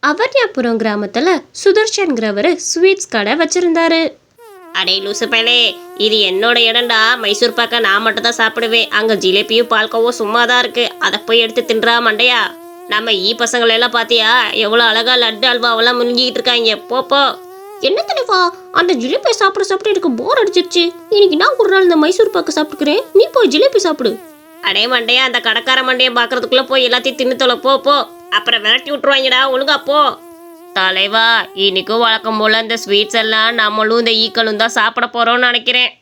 அவர்யாபுரம் கிராமத்துல சுதர்ஷன்கிறவரு ஸ்வீட்ஸ் கடை வச்சிருந்தாரு. அடே லூசு பயலே, இது என்னோட இடம்டா. மைசூர் பாக்க நான் மட்டும் தான் சாப்பிடுவேன். அங்க ஜிலேபியும் பால்கோவும் சும்மா தான் இருக்கு. அதை போய் எடுத்து தின்றா மண்டையா. நம்ம பசங்களெல்லாம் பாத்தியா எவ்வளோ அழகா லட்டு அல்வாவெல்லாம் முழுங்கிட்டு இருக்காங்க. போப்போ. என்ன தலைவா, அந்த ஜிலேபி சாப்பிட எனக்கு போர் அடிச்சிருச்சு. இன்னைக்கு நான் ஒரு நாள் இந்த மைசூர் பாக்கு சாப்பிட்டுக்கிறேன், நீ போய் ஜிலேபி சாப்பிடு. அடே மண்டையா, அந்த கடைக்கார மண்டையை பாக்குறதுக்குள்ள போய் எல்லாத்தையும் தின்னு தொலை. போ. அப்புறம் விரட்டி விட்டுருவாங்கடா, ஒழுங்கா போ. தலைவா, இன்னைக்கும் வழக்கம் போல இந்த ஸ்வீட்ஸ் எல்லாம் நம்மளும் இந்த ஈக்களும் தான் சாப்பிட போறோம்னு நினைக்கிறேன்.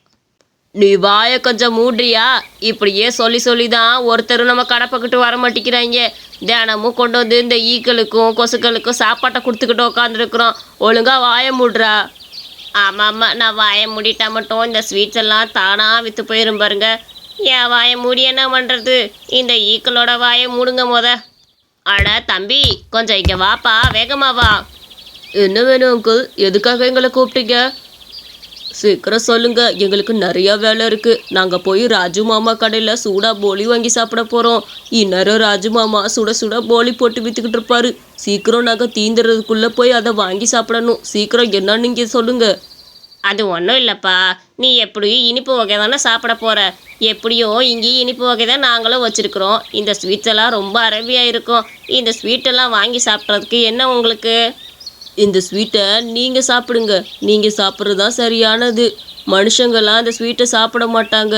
நீ வாயை கொஞ்சம் மூடுறியா? இப்படியே சொல்லி தான் ஒருத்தரும் நம்ம கடை பக்கிட்டு வர மாட்டேங்கிறாங்க. தினமும் கொண்டு வந்து இந்த ஈக்களுக்கும் கொசுக்களுக்கும் சாப்பாட்டை கொடுத்துக்கிட்டு உட்காந்துருக்குறோம். ஒழுங்கா வாயை மூடுறா. ஆமாம், நான் வாயை மூடிட்டா மட்டும் இந்த ஸ்வீட்ஸ் எல்லாம் தானாக விற்று போயிரும் பாருங்க. என் வாயை மூடி என்ன பண்ணுறது? இந்த ஈக்களோட வாயை மூடுங்க அட தம்பி, கொஞ்சம் இங்கே வாப்பா, வேகமா வா. என்ன வேணும் அங்கிள்? எதுக்காக எங்களை கூப்பிட்டீங்க? சீக்கிரம் சொல்லுங்க, எங்களுக்கு நிறைய வேலை இருக்கு. நாங்கள் போய் ராஜு மாமா கடையில் சூடா போலி வாங்கி சாப்பிட போகிறோம். இந்நேரம் ராஜு மாமா சுட போலி போட்டு விற்றுக்கிட்டு இருப்பாரு. சீக்கிரம் நாங்கள் தீந்துறதுக்குள்ளே போய் அதை வாங்கி சாப்பிடணும். சீக்கிரம் என்னன்னு நீங்கள் சொல்லுங்க. அது ஒன்றும் இல்லைப்பா, நீ எப்படியும் இனிப்பு வகை தானே சாப்பிட போகிற. எப்படியோ இங்கேயும் இனிப்பு வகை தான் நாங்களும் வச்சுருக்குறோம். இந்த ஸ்வீட்ஸ் எல்லாம் ரொம்ப அருமையாக இருக்கும். இந்த ஸ்வீட்டெல்லாம் வாங்கி சாப்பிட்றதுக்கு என்ன உங்களுக்கு? இந்த ஸ்வீட்டை நீங்கள் சாப்பிடுங்க. நீங்கள் சாப்பிட்றது தான் சரியானது. மனுஷங்கள்லாம் அந்த ஸ்வீட்டை சாப்பிட மாட்டாங்க.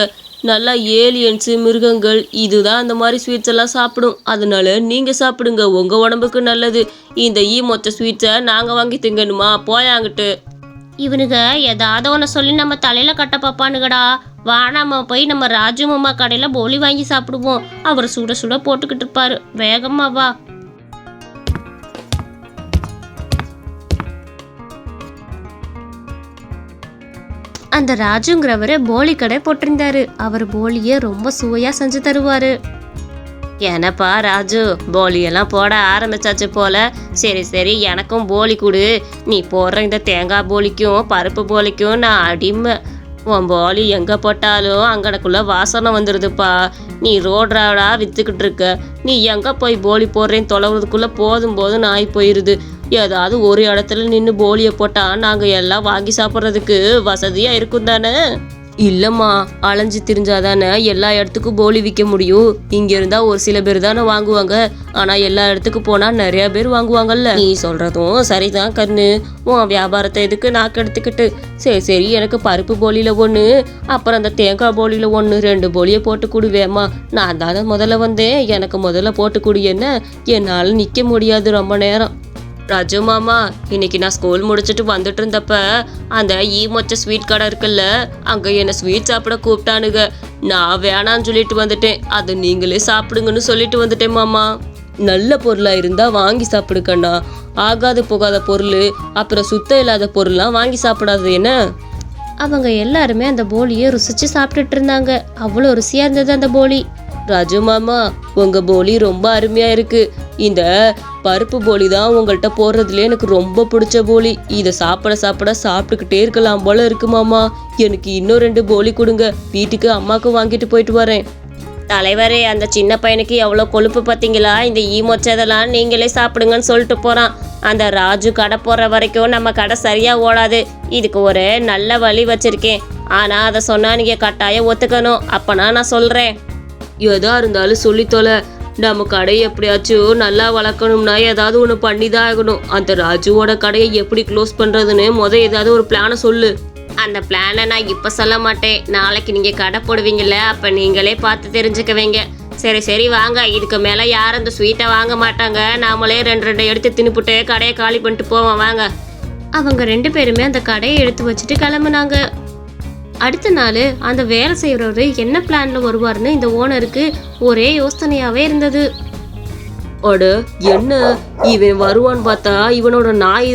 நல்லா ஏலியன்ஸு, மிருகங்கள் இதுதான் அந்த மாதிரி ஸ்வீட்ஸ் எல்லாம் சாப்பிடும். அதனால நீங்கள் சாப்பிடுங்க, உங்கள் உடம்புக்கு நல்லது. இந்த மொத்த ஸ்வீட்ஸை நாங்கள் வாங்கி திங்கணுமா? போயாங்கிட்டு. இவனுங்க ஏதாவது ஒன்று சொல்லி நம்ம தலையில கட்ட பாப்பானுங்கடா. வா, நம்ம போய் நம்ம ராஜு மாமா கடையில் போலி வாங்கி சாப்பிடுவோம். அவர் சுட போட்டுக்கிட்டு இருப்பாரு. வேகமா வா. அந்த ராஜுங்கிறவரு போலி கடை போட்டிருந்தாரு. அவர் போலியை ரொம்ப சுவையா செஞ்சு தருவாரு. என்னப்பா ராஜு, போலியெல்லாம் போட ஆரம்பிச்சாச்சு போல. சரி, எனக்கும் போலி கொடு. நீ போடுற இந்த தேங்காய் போலிக்கும் பருப்பு போலிக்கும் நான் அடிமை. உன் போலி எங்கே போட்டாலும் அங்கனக்குள்ளே வாசனை வந்துடுதுப்பா. நீ ரோட்ராடா விற்றுக்கிட்டு இருக்க. நீ எங்கே போய் போலி போடுறேன்னு தொலைவுறதுக்குள்ளே போதும் ஆகி போயிடுது. ஏதாவது ஒரு இடத்துல நின்று போலியை போட்டால் நாங்கள் எல்லாம் வாங்கி சாப்பிட்றதுக்கு வசதியாக இருக்கும் தானே? இல்லைம்மா, அலைஞ்சு திரிஞ்சாதானே எல்லா இடத்துக்கும் போலி விற்க முடியும். இங்கே இருந்தால் ஒரு சில பேர் தானே வாங்குவாங்க. ஆனால் எல்லா இடத்துக்கு போனால் நிறையா பேர் வாங்குவாங்கல்ல. நீ சொல்கிறதும் சரிதான் கண்ணு. உன் வியாபாரத்தை எதுக்கு நாக்கு எடுத்துக்கிட்டு? சரி, எனக்கு பருப்பு போலியில் ஒன்று, அப்புறம் அந்த தேங்காய் போலியில் ஒன்று, 2 போலியை போட்டு கொடுவேம்மா. நான் தானே முதல்ல வந்தேன், எனக்கு முதல்ல போட்டு கொடு. என்ன, என்னால் நிற்க முடியாது ரொம்ப நேரம். ராஜு மாமா, இன்னைக்கு நான் ஸ்கூல் முடிச்சுட்டு வந்துட்டு இருந்தப்ப அந்த மொச்ச ஸ்வீட் கடை இருக்குல்ல, அங்கே என்னை ஸ்வீட் சாப்பிட கூப்பிட்டானுங்க. நான் வேணான்னு சொல்லிட்டு வந்துட்டேன். அதை நீங்களே சாப்பிடுங்கன்னு சொல்லிட்டு வந்துட்டேன் மாமா. நல்ல பொருளாக இருந்தால் வாங்கி சாப்பிடுக்கண்ணா. ஆகாத போகாத பொருள், அப்புறம் சுத்தம் இல்லாத பொருள்லாம் வாங்கி சாப்பிடாது என்ன? அவங்க எல்லாருமே அந்த போலியை ருசிச்சு சாப்பிட்டுட்டு இருந்தாங்க. அவ்வளோ ருசியாக இருந்தது அந்த போலி. ராஜு மாமா, உங்கள் போலி ரொம்ப அருமையாக இருக்குது. இந்த பருப்பு போலி தான் உங்கள்கிட்ட போடுறதுல எனக்கு ரொம்ப பிடிச்ச போலி. இதை சாப்பிட்டுக்கிட்டே இருக்கலாம் போல இருக்கு மாமா. எனக்கு இன்னும் 2 போலி கொடுங்க. வீட்டுக்கு அம்மாவுக்கு வாங்கிட்டு போயிட்டு வரேன். தலைவரே, அந்த சின்ன பையனுக்கு எவ்வளோ கொழுப்பு பார்த்தீங்களா? இந்த மொச்சதெல்லாம் நீங்களே சாப்பிடுங்கன்னு சொல்லிட்டு போகிறான். அந்த ராஜு கடை போடுற வரைக்கும் நம்ம கடை சரியாக ஓடாது. இதுக்கு ஒரு நல்ல வழி வச்சுருக்கேன். ஆனால் அதை சொன்னால் நீங்கள் கட்டாயம் ஒத்துக்கணும். அப்போனா நான் சொல்கிறேன். எதா இருந்தாலும் சொல்லித்தோல. நம்ம கடையை எப்படியாச்சும் நல்லா வளர்க்கணும்னா ஏதாவது ஒன்று பண்ணி தான் ஆகணும். அந்த ராஜுவோட கடையை எப்படி க்ளோஸ் பண்ணுறதுன்னு ஏதாவது ஒரு பிளானை சொல்லு. அந்த பிளானை நான் இப்போ சொல்ல மாட்டேன். நாளைக்கு நீங்கள் கடை போடுவீங்கல்ல, அப்போ நீங்களே பார்த்து தெரிஞ்சுக்குவீங்க. சரி வாங்க. இதுக்கு மேலே யாரும் அந்த ஸ்வீட்டை வாங்க மாட்டாங்க. நாமளே 2 எடுத்து தின்னுப்புட்டு கடையை காலி பண்ணிட்டு போவோம் வாங்க. அவங்க 2 பேருமே அந்த கடையை எடுத்து வச்சுட்டு கிளம்புனாங்க. அடுத்த நாள் அந்த வேலை செய்கிறவரு என்ன பிளான்ல வருவார்னு இந்த ஓனருக்கு ஒரே யோசனையாவே இருந்தது. அட என்ன, இவன் வருவான்னு பார்த்தா இவனோட நாய்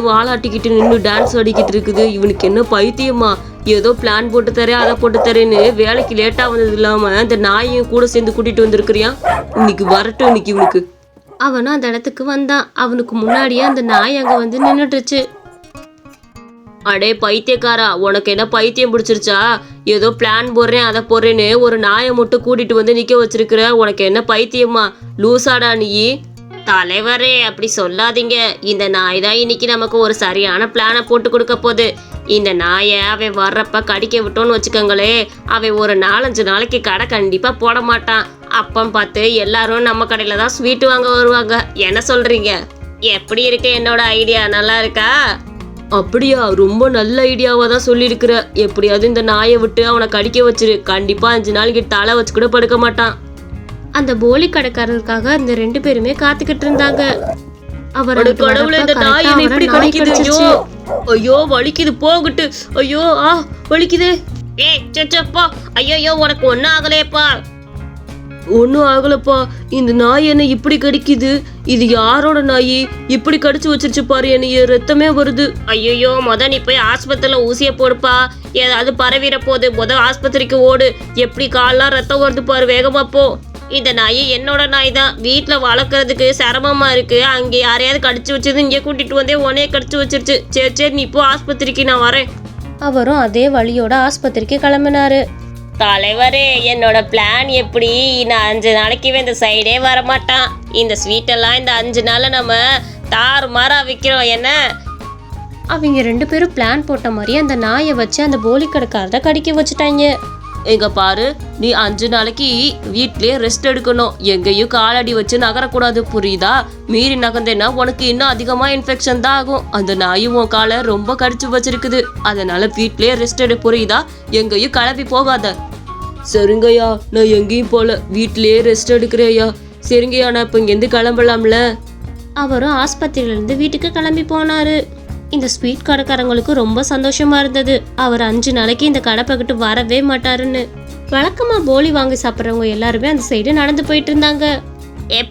வாலாட்டிக்கிட்டு நின்று டான்ஸ் ஆடிக்கிட்டு இருக்குது. இவனுக்கு என்ன பைத்தியமா? ஏதோ பிளான் போட்டு தரேன், அதை போட்டு தரேன்னு வேலைக்கு லேட்டாக வந்தது இல்லாமல் அந்த நாயையும் கூட சேர்ந்து கூட்டிகிட்டு வந்திருக்கிறியான். இன்னைக்கு வரட்டும் இன்னைக்கு இவனுக்கு. அவனும் அந்த இடத்துக்கு வந்தான். அவனுக்கு முன்னாடியே அந்த நாய் அங்கே நின்றுட்டுருச்சு. அடே பைத்தியக்காரா, உனக்கு என்ன பைத்தியம் பிடிச்சிருச்சா? ஏதோ பிளான் போடுறேன் அதை போடுறேன்னு ஒரு நாயை மட்டும் கூட்டிட்டு நிக்க வச்சிருக்கிற. உனக்கு என்ன பைத்தியமா? லூசாடா நீ? தலைவரே அப்படி சொல்லாதீங்க. இந்த நாய் தான் இன்னைக்கு நமக்கு ஒரு சரியான பிளானை போட்டு கொடுக்க போகுது. இந்த நாயை அவன் வர்றப்ப கடிக்க விட்டோன்னு வச்சுக்கோங்களே, அவன் ஒரு 4-5 நாளைக்கு கடை கண்டிப்பா போட மாட்டான். அப்பன்னு பார்த்து எல்லாரும் நம்ம கடையில தான் ஸ்வீட் வாங்க வருவாங்க. என்ன சொல்றீங்க? எப்படி இருக்கு என்னோட ஐடியா? நல்லா இருக்கா? அப்படியா? ரொம்ப நல்ல ஐடியாவா தான் சொல்லியிருக்கிற. எப்படியாவது இந்த நாயை விட்டு அவனை கடிக்க வச்சிரு. கண்டிப்பா 5 நாளைக்கு தலை வச்சு கூட படுக்க மாட்டான். அந்த போலி கடைக்காரருக்காக அந்த 2 பேருமே காத்துக்கிட்டு இருந்தாங்க. அவர் கடவுளே, இந்த நாய் என்ன இப்படி கடிக்குது? ஐயோ வலிக்குது, போகட்டு. ஐயோ வலிக்குது. போ. ஐயோ உனக்கு ஒன்னும் ஆகலையப்பா. ஒன்னும் ஆகலப்பா. இந்த நாய் என்ன இப்படி கடிக்குது? இது யாரோட நாய்? இப்படி கடிச்சு வச்சிருச்சு பாரு, என்னைய ரத்தமே வருது. ஐயோ நீ போய் ஆஸ்பத்திரியில ஊசிய போடுப்பா. ஏதாவது பரவிட போகுது. ஆஸ்பத்திரிக்கு ஓடு. எப்படி கால்லாம் ரத்தம் வருது பாரு, வேகமா போ. இந்த நாய் என்னோட நாய் தான். வீட்டுல வளர்க்கறதுக்கு சிரமமா இருக்கு. அங்கே யாரையாவது கடிச்சு வச்சது இங்கே கூட்டிட்டு வந்தே உன்னையே கடிச்சு வச்சிருச்சு. சரி நீ இப்போ ஆஸ்பத்திரிக்கு, நான் வரேன். அவரும் அதே வழியோட ஆஸ்பத்திரிக்கு கிளம்பினாரு. தலைவரே, என்னோட பிளான் எப்படி? நான் 5 நாளைக்கு இந்த சைடே வரமாட்டான். இந்த ஸ்வீட்டெல்லாம் இந்த 5 நாள்ல நம்ம தாறுமாறா விற்கிறோம். என்ன? அவங்க 2 பேரும் பிளான் போட்ட மாதிரி அந்த நாயை வச்சு அந்த போலி கடைக்காரரை கடிக்க வச்சுட்டாங்க. எங்க பாரு, நீ 5 நாளைக்கு வீட்லயே ரெஸ்ட் எடுக்கணும். எங்கேயும் காலடி வச்சு நகரக்கூடாது, புரியுதா? மீறி நகர்ந்தேன்னா உனக்கு இன்னும் அதிகமா இன்ஃபெக்ஷன் தான் ஆகும். அந்த நாயும் உன் காலை ரொம்ப கடிச்சு வச்சிருக்குது. அதனால வீட்லயே ரெஸ்ட் எடு, புரியுதா? எங்கேயும் கிளம்பி போகாத. சரிங்கய்யா, நான் எங்கேயும் போல, வீட்லயே ரெஸ்ட் எடுக்கிறேயா. சரிங்கய்யா, நான் இப்ப இங்கேருந்து கிளம்பலாம்ல. அவரும் ஆஸ்பத்திரியில இருந்து வீட்டுக்கு கிளம்பி போனாரு. இந்த ஸ்வீட் கடைக்காரங்களுக்கு ரொம்ப சந்தோஷமா இருந்தது. அவர் 5 நாளைக்கு இந்த கடை பக்கத்து வரவே மாட்டாருன்னு. வழக்கமா போலி வாங்கி சாப்பிட்றவங்க எல்லாருமே அந்த சைடு நடந்து போயிட்டு இருந்தாங்க.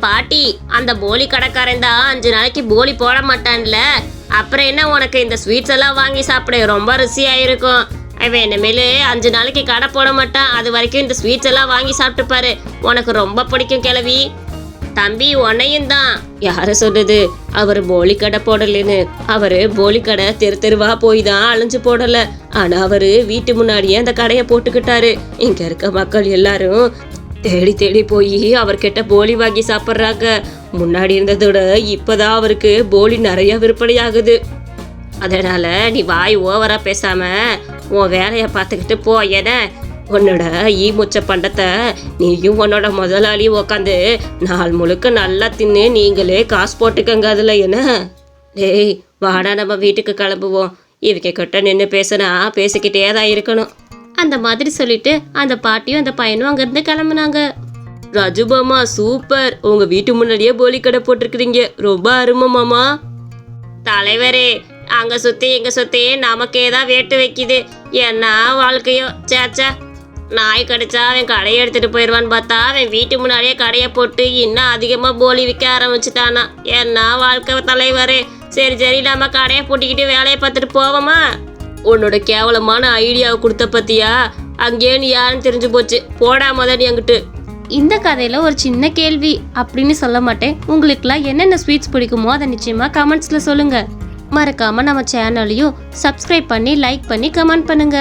பாட்டி, அந்த போலி கடைக்காரன் தான் 5 நாளைக்கு போலி போட மாட்டான்ல. அப்புறம் என்ன உனக்கு இந்த ஸ்வீட்ஸ் எல்லாம் வாங்கி சாப்பிட ரொம்ப ருசியா இருக்கும். அவன் இனிமேல் 5 நாளைக்கு கடை போட மாட்டான். அது வரைக்கும் இந்த ஸ்வீட்ஸ் எல்லாம் வாங்கி சாப்பிட்டு பாரு, உனக்கு ரொம்ப பிடிக்கும் கிழவி. தம்பி, உன்னையும் தான். யார சொன்னது அவர் போலி கடை போடலன்னு? அவரு போலி கடை தெருவா போய் தான் அலைஞ்சு போடல. ஆனா அவரு வீட்டு முன்னாடியே அந்த கடையை போட்டுக்கிட்டாரு. இங்க இருக்க மக்கள் எல்லாரும் தேடி போய் அவர்கிட்ட போலி வாங்கி சாப்பிட்றாங்க. முன்னாடி இருந்ததோட இப்பதான் அவருக்கு போலி நிறைய விற்பனை ஆகுது. அதனால நீ வாய் ஓவரா பேசாம உன் வேலையை பார்த்துக்கிட்டு போ. என உன்னோட ஈமுச்ச பண்டத்தை நீயும் உன்னோட முதலாளி உக்காந்து நாள் முழுக்க நல்லா தின்னு நீங்களே காசு போட்டுக்கங்க அதுல. என்ன? டேய் வாடா, நம்ம வீட்டுக்கு கிளம்புவோம். இவங்க கிட்ட நின்று பேசினா பேசிக்கிட்டே தான் இருக்கணும். அந்த மாதிரி சொல்லிட்டு அந்த பாட்டியும் அந்த பையனும் அங்கிருந்து கிளம்புனாங்க. ராஜு மாமா, சூப்பர். உங்க வீட்டு முன்னாடியே போலி கடை போட்டிருக்கிறீங்க, ரொம்ப அருமை மாமா. தலைவரே, அங்க சுத்தி இங்க சுத்தி நமக்கே தான் வேட்டு வைக்குது. என்ன வாழ்க்கையோ. சேச்சா, நாய் கடிச்சா அவன் கடையை எடுத்துட்டு போயிடுவான்னு பார்த்தா அவன் வீட்டு முன்னாடியே கடையை போட்டு இன்னும் அதிகமா போலி விற்க ஆரம்பிச்சுட்டானா. என்ன வாழ்க்கை தலைவரே. சரி நம்ம கடையை பூட்டிக்கிட்டு வேலையை பார்த்துட்டு போவோமா? உன்னோட கேவலமான ஐடியாவை கொடுத்த பத்தியா? அங்கேயே நீ யாருன்னு தெரிஞ்சு போச்சு. போடா நீ அங்கிட்டு. இந்த கதையில ஒரு சின்ன கேள்வி அப்படின்னு சொல்ல மாட்டேன். உங்களுக்குலாம் என்னென்ன ஸ்வீட்ஸ் பிடிக்குமோ அதை நிச்சயமா கமெண்ட்ஸ்ல சொல்லுங்க. மறக்காம நம்ம சேனலையும் சப்ஸ்கிரைப் பண்ணி லைக் பண்ணி கமெண்ட் பண்ணுங்க.